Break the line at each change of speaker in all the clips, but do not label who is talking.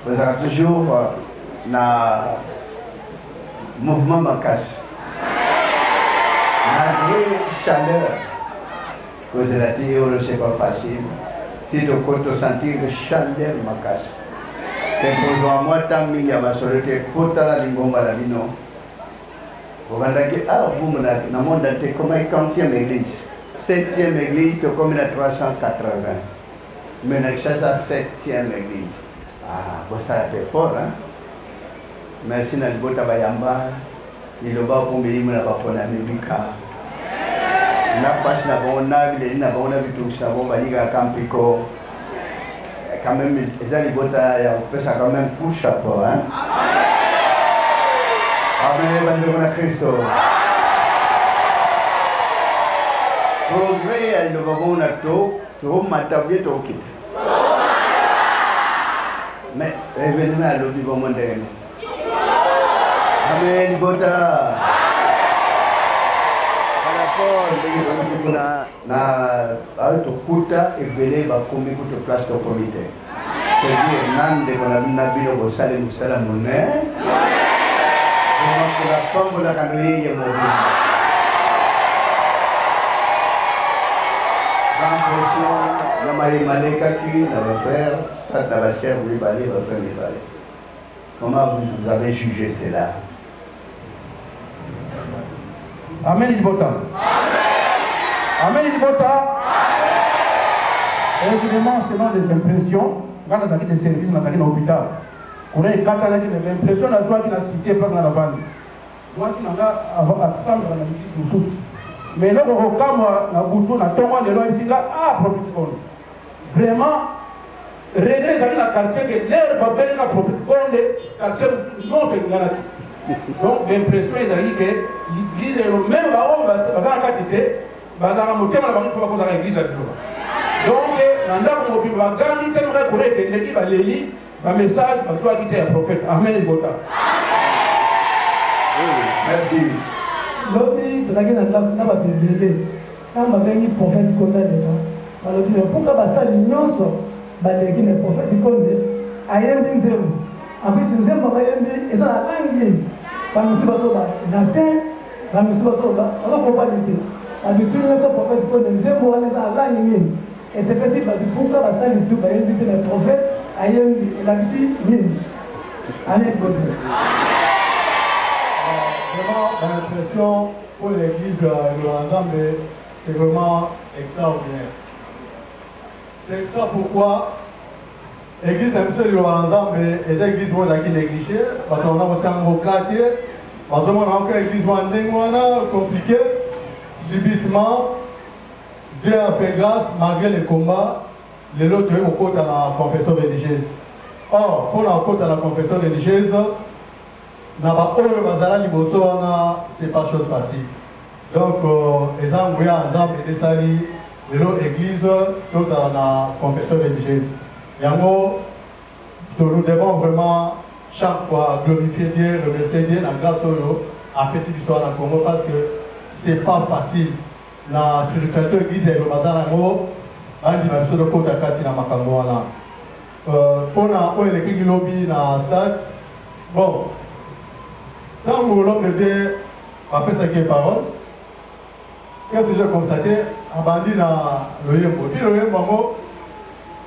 vous avez toujours na mouvement macasse. Malgré la chaleur, vous avez dit que ce n'est pas facile. Si tu peux sentir la chaleur macasse. Et pour moi, tant que je vais pour la lingomba la vino. Vous allez dire, ah, vous me dites, dans le monde, comment est 40e église? 7e église, tu comme la 380. Mais dans la 7e église. Ah, ça a été fort, hein? Merci, na libota bayamba. Il va pour me dire, na pas na mibika. Na pas na bon na vile na bon na vitu sa bon bayiga campiko. Quand même, les libota ya pesa quand même pour chapeau, hein? Amen, bande mon Christo. Progrès, elle ne va pas tout m'attaquer tout quitte. Mais revenez à l'autre niveau mondial. Amen, libota. Par rapport na autokuta ebele ba komi kuto place to comité. C'est-à-dire nande kona nabilo go sale musala monne. Donc la femme la canoë est mobile. Dans position na mari maleka qui na le frère, ça na la chère oui balé va faire les balé. Comment vous avez jugé cela?
Amen Libota. Amen Libota. Évidemment, selon les impressions, quand on a des services dans l'hôpital, on a l'impression de la joie qu'il a cité par la bande. Moi, si on a accent dans la musique de sous. Mais là, on a un bouton, on a tout le monde ici là, ah, profite. Vraiment, regret dans la quartier que l'air va bien la profite, le quartier non c'est une donc l'impression est que l'église est le même, on va se faire la quantité, on va se faire la l'église. Donc, on va gagner tellement que l'équipe va lire un message, va soit quitter un prophète. Amen et Bota.
Merci.
L'autre, tu as dit que tu as dit quand on a gagné prophète contre les gens, alors pourquoi ça l'union soit le prophète du Conde a été zéro. En plus, nous avons et ça a été par M. Basoba, Natin, par M. Basoba, on a compagnie. Avec tout le prophète du Conde, nous avons allé à l'année. Et c'est possible pourquoi ça le tout va inviter le prophète a été la vie. Allez,
vraiment, l'impression pour l'église de l'ensemble, c'est vraiment extraordinaire. C'est ça pourquoi l'église de l'ensemble et les églises qui sont négligées, parce qu'on a autant de quartier, parce qu'on a encore l'église compliquée, subitement, Dieu a fait grâce malgré les combats, les autres ont côté à la confession religieuse. Or, pour la côte à la confession religieuse, ce n'est pas chose facile. Donc, les gens qui ont été salis, les autres églises, tous à la confession religieuse. Et nous devons vraiment chaque fois glorifier Dieu, remercier Dieu, la grâce à faire cette histoire dans le Congo parce que ce n'est pas facile. La spiritualité de l'église est le bazar à nous, on dit que c'est le côté à Kassi dans Makambo. Pour l'équipe du lobby dans le stade, bon. Quand l'homme de Dieu a fait sa parole, qu'est-ce que j'ai constaté? Un bandit dans le Yembo. Puis le Yembo,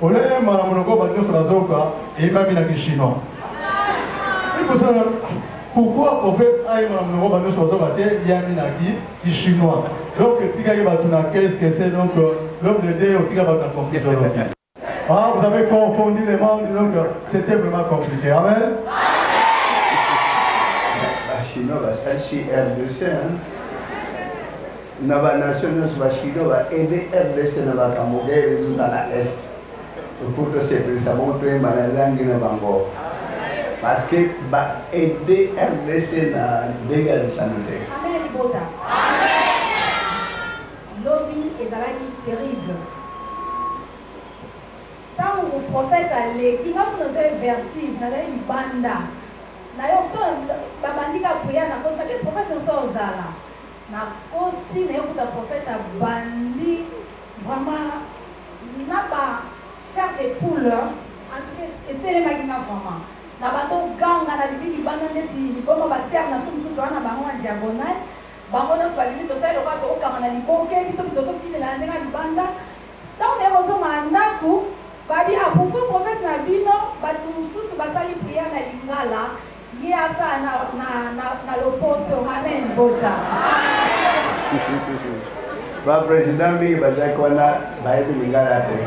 on l'a mis dans le Zoka et il m'a mis dans le chinois. Pourquoi le prophète a mis dans le Zoka et il a mis dans le chinois? Donc, qu'est-ce que c'est? Donc, l'homme de Dieu a la confusion. Ah, vous avez confondu les membres, donc c'était vraiment compliqué. Amen.
Chinois va s'acheter RDC. Dans la nation, les Chinois vont aider RDC dans la Cameroun et dans l'Est. Il faut que c'est plus ça montre la langue dans Bango. Parce que va aider RDC dans la dégâts de santé.
Amen, Libota. Amen. Lobby est terrible. Quand le prophète a l'équipe, quand vous avez vertige, vous avez une bande. Nayo babandika kuya na kota ke prophète ozala na koti na yokuta prophète bandi vraiment na ba chair de poule en tout cas etelemaki nga vraiment na bato ganga na libi libanda neti libongo basiare na biso mosusu wana bango na diagonale bango nyonso balibi tosali lokola tookanga na liboke biso tozokimela na ndenge ya libanda ntango naye kozonga na ndako babi apropos prophète na bino bato mosusu basali priere na lingala ye asala na lopoto amen bota
baprésident mingi bazalaki wana bayebi lingala te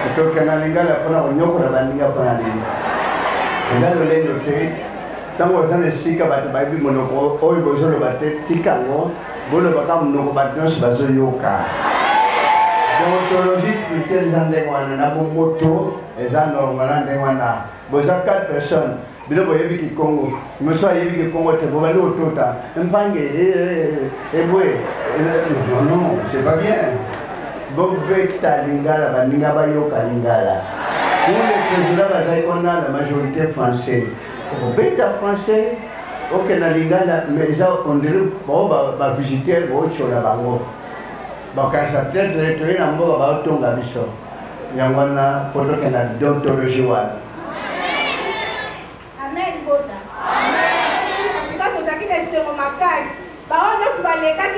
etokena lingala mpona konyokola baninga mpona nini eza lolendo te ntango oza na esika bato bayebi monoko oyo bozoloba te tikango bolobaka monoko bato nyonso bazoyoka déontologie spirituelle eza ndenge wana na bomoto eza normala ndenge wana boza 4 personnes bino boyebi kikongo moso ayebi kikongo te bobandi otota mpange ebwe non c'est pas bien bobeta lingala baninga bayoka lingala pour le président bazali wana la majorité français bobeta français okenda lingala mais eza ondire bao bavisitere boocola bango bakanisa peut-être toye na mboka baotonga biso yango wana fo tokenda déontologie wana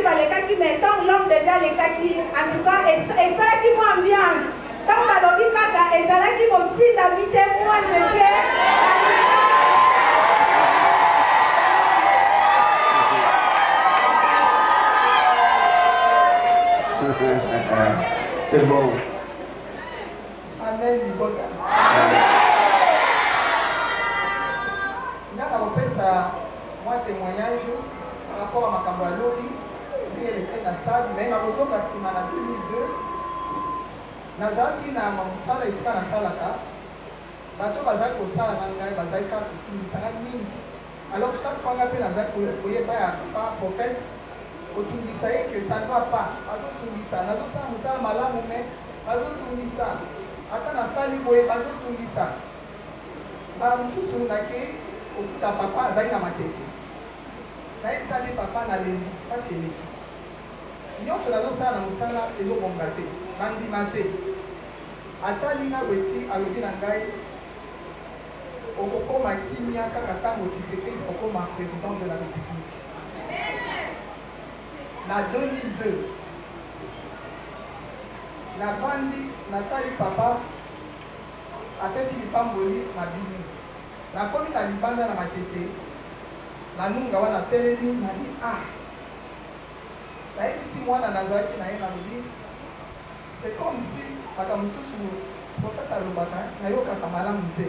balekaki mais tant l'homme déjà lekaki en tout cas esalaki mwa ambiance ntango balobi kaka ezalaki mosindami te mwa nzete
c'est bon.
Amen, Libota. Naka kopesa mwa témoignage par rapport à makambo ya lobi lui elle était na stade mais nakozonga nsima na 2002 nazalaki na mosala esika nasalaka bato bazali kosala na ngai bazali kaka kotungisanga mingi alors chaque fois nga mpe nazali koyeba ya pa prophète kotungisa ye que ça ne va pas bazotungisa nazosala mosala malamu me bazotungisa ata nasali boye bazotungisa mosusu nake okuta papa azali na matete nayebisali papa na lembi mpasi eleki nyonso nazosala na mosala ezobonga te bandima te atali nga bweti alobi na ngai okokoma kimia kaka ntango Tshisekedi okoma président de la République na 2002 navandi natali papa apesi lipamboli na bini nakomi na libanda na matete nanunga wana telemi nani nayebisi mwana nazalaki na ye nalobi c'est comme si makambo mosusu profete alobaka nayokaka malamu te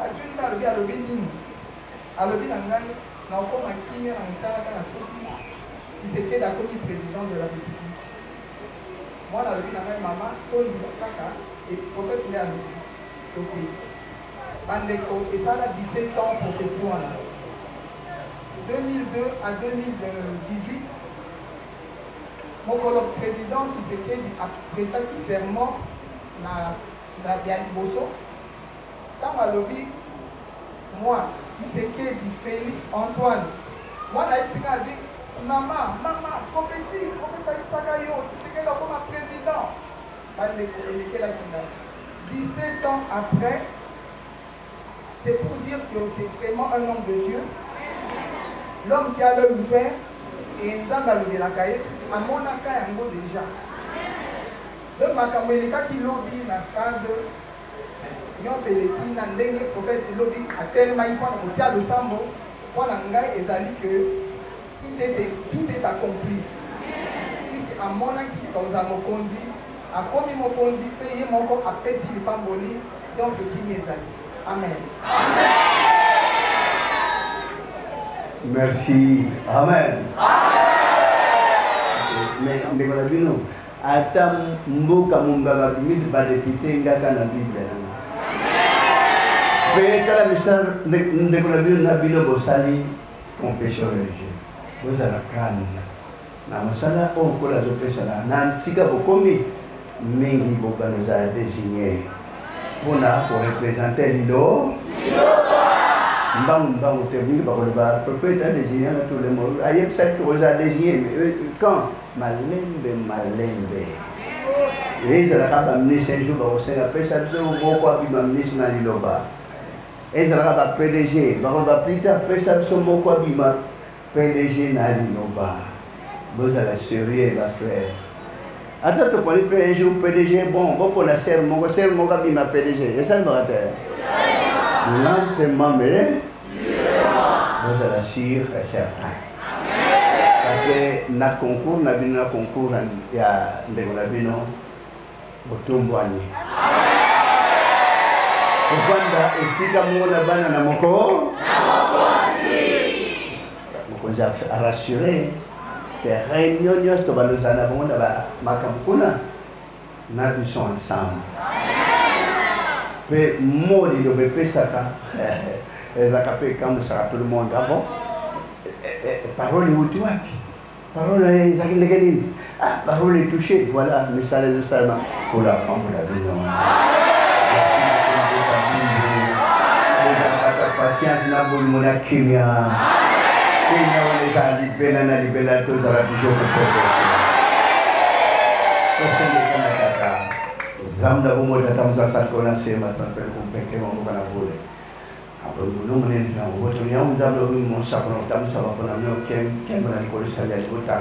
ajuni alobi nini alobi na ngai naokoma kimia na mosalaka na soki Tshisekedi akomi président de la République mwana alobi na ngai mama tondima kaka profete nde alobi tokoyi bandeko esala 17 ans profession wana 2002 à 2018 mokolo président Tshisekedi apretaki serment na bya liboso ntango alobi moi Tshisekedi Félix Antoine mwana yetisika abi mama prophétie ayebisaka yo Tshisekedi akoma président bandeko elekelaki ngai 17 ans après. C'est pour dire que c'est vraiment un homme de Dieu, l'homme qui a l'œil ouvert et Nzamba le la cahier, à mon cas yango déjà. Donc makambo elekaki lobi na stade nyonso eleki na ndenge prophète lobi atelemaki mpona kotia losambo mpona ngai ezali que tout est accompli puisque amonaki koza mokonzi akomi mokonzi mpe ye moko apesi lipamboli donc ekimi ezali. Amen.
Merci. Amen. Mais ndeko na bino ata mboka munganga bimidi ba député ngaka na Bible na. Pe kala misal ndeko na bino bosali confession religieuse. Bozala kana na masala okola zopesa na sika bokomi mingi bokano za désigné. Pour représenter l'îlot. Mbang te bingi bakoloba prophète a désigné tous les mots. Ayeb cette chose a désigné mais quand malembe. Et ça a amené 5 jours, c'est la personne qui m'a amené dans l'Iloba. Et ça a PDG, plus tard, personne qui m'a amené PDG dans l'Iloba. Vous allez assurer, ma frère. Attends, pour le PDG ou PDG, bon, pour la serre, mon PDG, et ça le va faire. Lentement, mais vous allez assurer, c'est certain. Parce que na concours, il y a des gens Botumbwani. Kupanda isika mwana bana na moko. Mokonzi a rassuré que réunion nyos to balozana bonda ba makamkuna na biso ensemble. Pe modi do be pesaka. Ezaka pe comme ça tout le monde avant. Parole uti wapi? Parole ezaki ndekenini? Ah, parole est touchée, voilà, mais ça le salma pour la prendre la vie. Patience n'a pas mon akimia. Kimia on les a libérés, na libéré tous à la toujours pour progresser. Parce que les Canada, zamda bomo tatamza sakona sema tanpel kumpeke mambo kana bure. Hapo ndio mnene na wote ni au zamda bomo sakona tamsa bapona mno kem na nikolisa ya libota.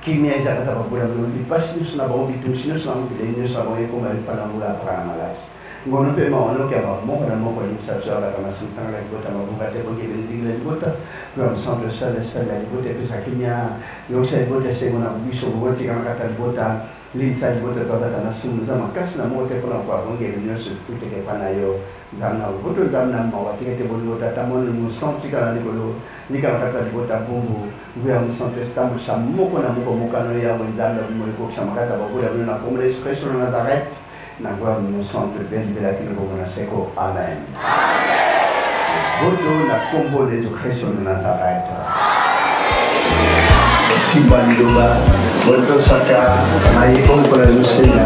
Kimia iza kata bakura mlo basi nusuna ba obi tunsino suna mbile nusuna ba yeko mali pana mula para malasi. Ngono pe maono ke ba mo na mo ko ni sa so ala kama sultan la libota mabuga te bonge bezigi la libota. Kwa msando sala la libota pesa kimia yo sa libota se ngona biso boti kama kata libota linsa libota to data na sumu za makasi na mo te kona kwa bonge binyoso skute ke pana yo zamna boto zamna ma wati ke te bonota tamon mo santi kala nikolo nika kata libota bumbu vya msanto stambu sa moko na moko mokano ya wenzanda mo ko chamakata bakula na pomle expression na direct na kwa msanto ben bila kino ko na seko amen boto na kombo les expression na direct Simba Lidoba boto saka na yiko ko la lusena